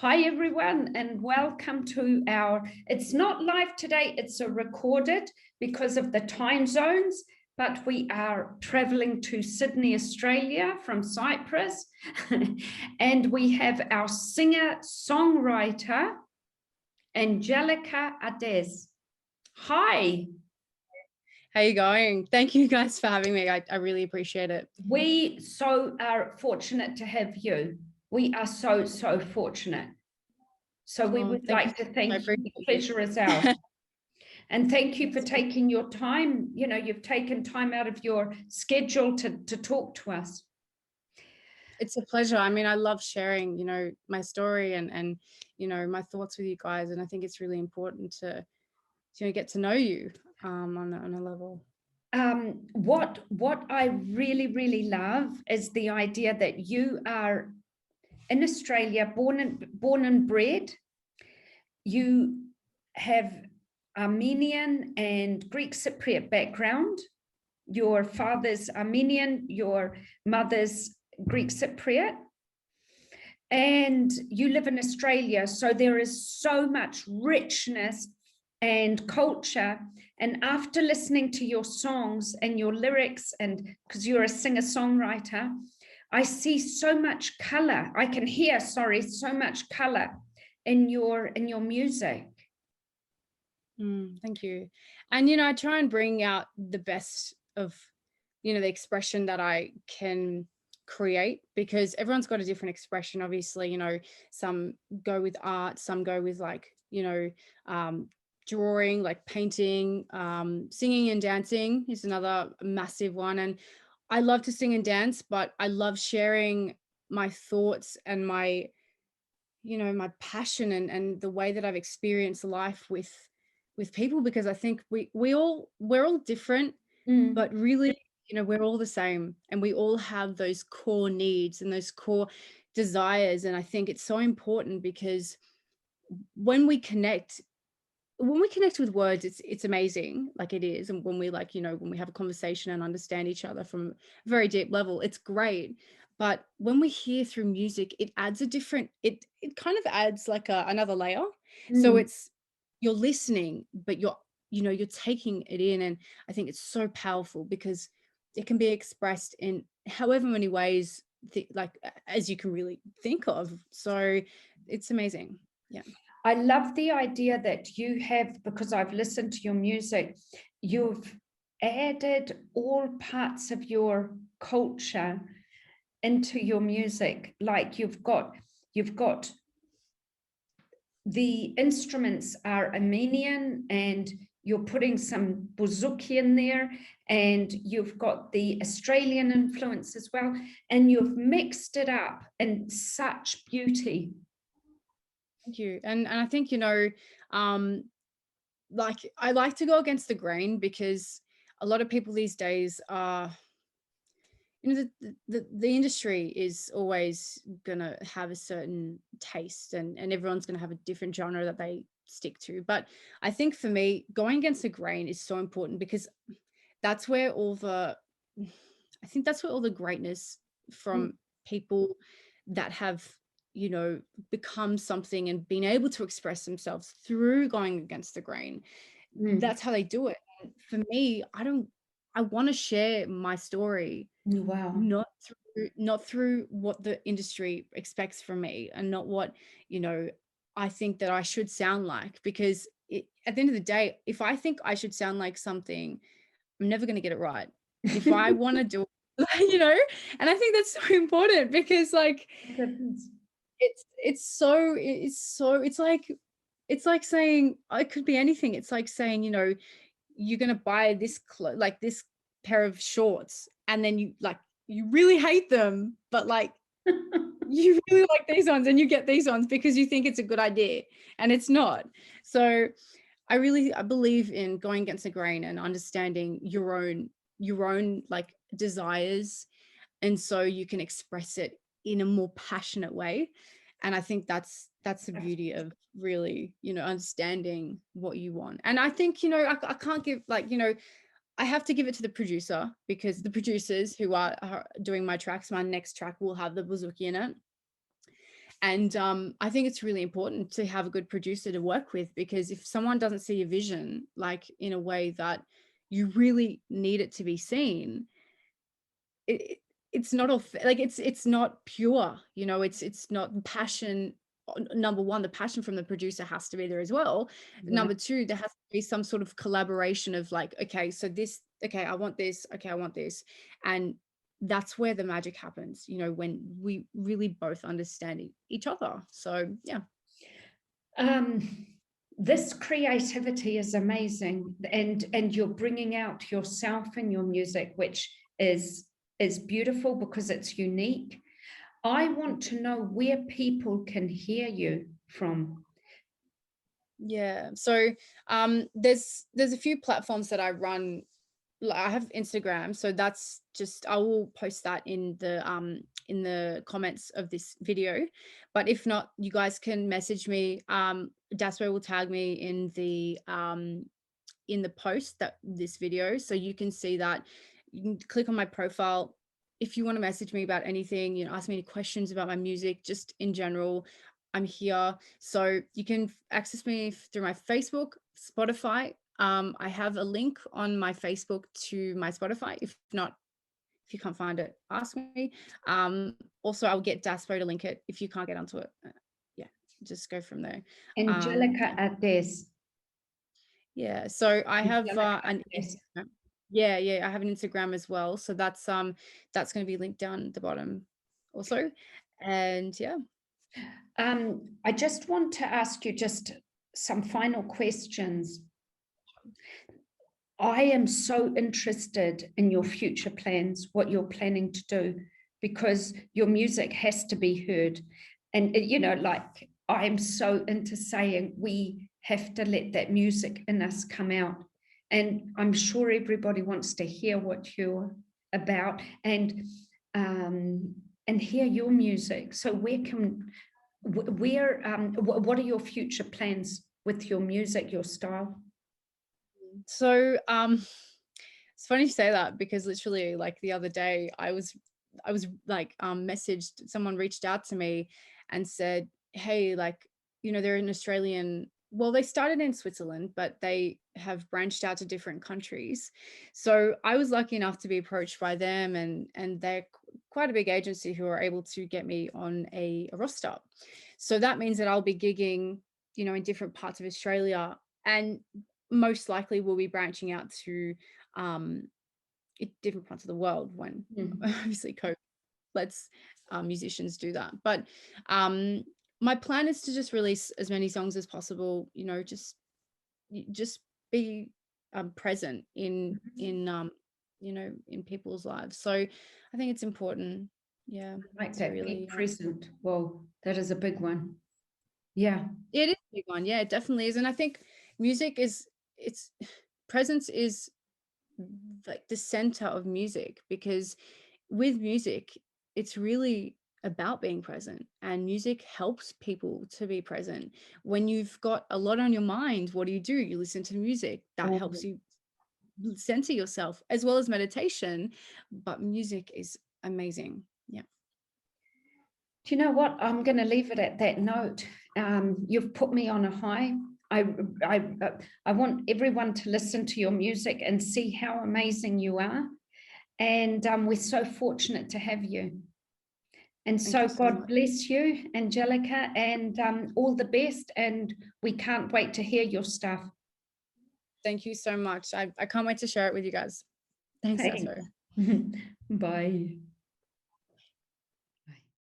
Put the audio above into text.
Hi everyone, and welcome to it's not live today, it's a recorded because of the time zones, but we are traveling to Sydney, Australia from Cyprus, and we have our singer-songwriter, Angelika Ates. Hi. How you going? Thank you guys for having me. I really appreciate it. We so are fortunate to have you. We are so fortunate. So we would like to thank you. The pleasure is ours. And thank you for taking your time. You know, you've taken time out of your schedule to talk to us. It's a pleasure. I mean, I love sharing, my story and my thoughts with you guys. And I think it's really important to get to know you on a level. What I really love is the idea that you are in Australia, born and bred. You have Armenian and Greek Cypriot background. Your father's Armenian, your mother's Greek Cypriot, and you live in Australia. So there is so much richness and culture. And after listening to your songs and your lyrics, and because you're a singer-songwriter, I see so much color. I can hear, so much color in your music. Thank you. And I try and bring out the best of the expression that I can create, because everyone's got a different expression. Obviously, some go with art, some go with drawing, like painting, singing and dancing is another massive one. And I love to sing and dance, but I love sharing my thoughts and my passion and the way that I've experienced life with people, because I think we're all different, but really, we're all the same, and we all have those core needs and those core desires. And I think it's so important, because when we connect with words, it's amazing, like it is. And when we when we have a conversation and understand each other from a very deep level, it's great. But when we hear through music, it adds it kind of adds like another layer. So you're listening, but you're taking it in. And I think it's so powerful, because it can be expressed in however many ways, as you can really think of. So it's amazing. Yeah. I love the idea that you have, because I've listened to your music, you've added all parts of your culture into your music. Like you've got the instruments are Armenian, and you're putting some bouzouki in there, and you've got the Australian influence as well, and you've mixed it up in such beauty. Thank you. And I think, I like to go against the grain, because a lot of people these days are, the industry is always gonna have a certain taste, and everyone's gonna have a different genre that they stick to. But I think for me, going against the grain is so important, because that's where all the greatness from people that have become something and been able to express themselves through going against the grain. That's how they do it. And for me, I want to share my story. Wow. Not through what the industry expects from me, and not what I think that I should sound like, because at the end of the day, if I think I should sound like something, I'm never going to get it right. If I want to do it, and I think that's so important, because it's like saying, it could be anything. It's like saying, you're going to buy this this pair of shorts, and then you really hate them, but you really like these ones, and you get these ones because you think it's a good idea, and it's not. So I believe in going against the grain and understanding your own desires, and so you can express it in a more passionate way. And I think that's the beauty of really understanding what you want. And I think I can't give I have to give it to the producer, because the producers who are doing my tracks, my next track will have the bouzouki in it. And I think it's really important to have a good producer to work with, because if someone doesn't see your vision, like in a way that you really need it to be seen, it it's not like it's not pure, you know, it's not passion. Number one, the passion from the producer has to be there as well. Right. Number two, there has to be some sort of collaboration of like, okay, so this, okay, I want this, okay, I want this. And that's where the magic happens, you know, when we really both understand each other. So yeah. This creativity is amazing, and you're bringing out yourself in your music, which is beautiful because it's unique. I want to know where people can hear you from. Yeah. So there's a few platforms that I run. I have Instagram, so that's just, I will post that in the comments of this video. But if not, you guys can message me. Daspo will tag me in the post that this video, so you can see that. You can click on my profile if you want to message me about anything, you know, ask me any questions about my music, just in general. I'm here. So you can access me through my Facebook, Spotify. I have a link on my Facebook to my Spotify. If not, if you can't find it, ask me. Also, I'll get Daspo to link it if you can't get onto it. Yeah, just go from there. Angelika Ates. Yeah, so I have Angelika an Ates. Instagram. Yeah, I have an Instagram as well. So that's going to be linked down at the bottom also. And yeah. I just want to ask you just some final questions. I am so interested in your future plans, what you're planning to do, because your music has to be heard. And, you know, like I am so into saying we have to let that music in us come out. And I'm sure everybody wants to hear what you're about and hear your music. So what are your future plans with your music, your style? So it's funny you say that, because literally like the other day I was like messaged, someone reached out to me and said, hey, like, you know, they're an Australian, well, they started in Switzerland, but they have branched out to different countries. So I was lucky enough to be approached by them, and they're quite a big agency who are able to get me on a roster. So that means that I'll be gigging, you know, in different parts of Australia, and most likely we'll be branching out to different parts of the world when obviously COVID lets musicians do that. But my plan is to just release as many songs as possible, you know, just be present in you know, in people's lives. So I think it's important, yeah, Like to that, be really present. Well, that is a big one. Yeah. it is a big one. Yeah, it definitely is. And I think music is, it's presence is like the center of music, because with music it's really about being present, and music helps people to be present. When you've got a lot on your mind, what do? You listen to music that helps you center yourself, as well as meditation. But music is amazing. Yeah. Do you know what? I'm going to leave it at that note. You've put me on a high. I want everyone to listen to your music and see how amazing you are. And we're so fortunate to have you. And so God bless you, Angelica, and all the best. And we can't wait to hear your stuff. Thank you so much. I can't wait to share it with you guys. Thanks, Daspo. Bye.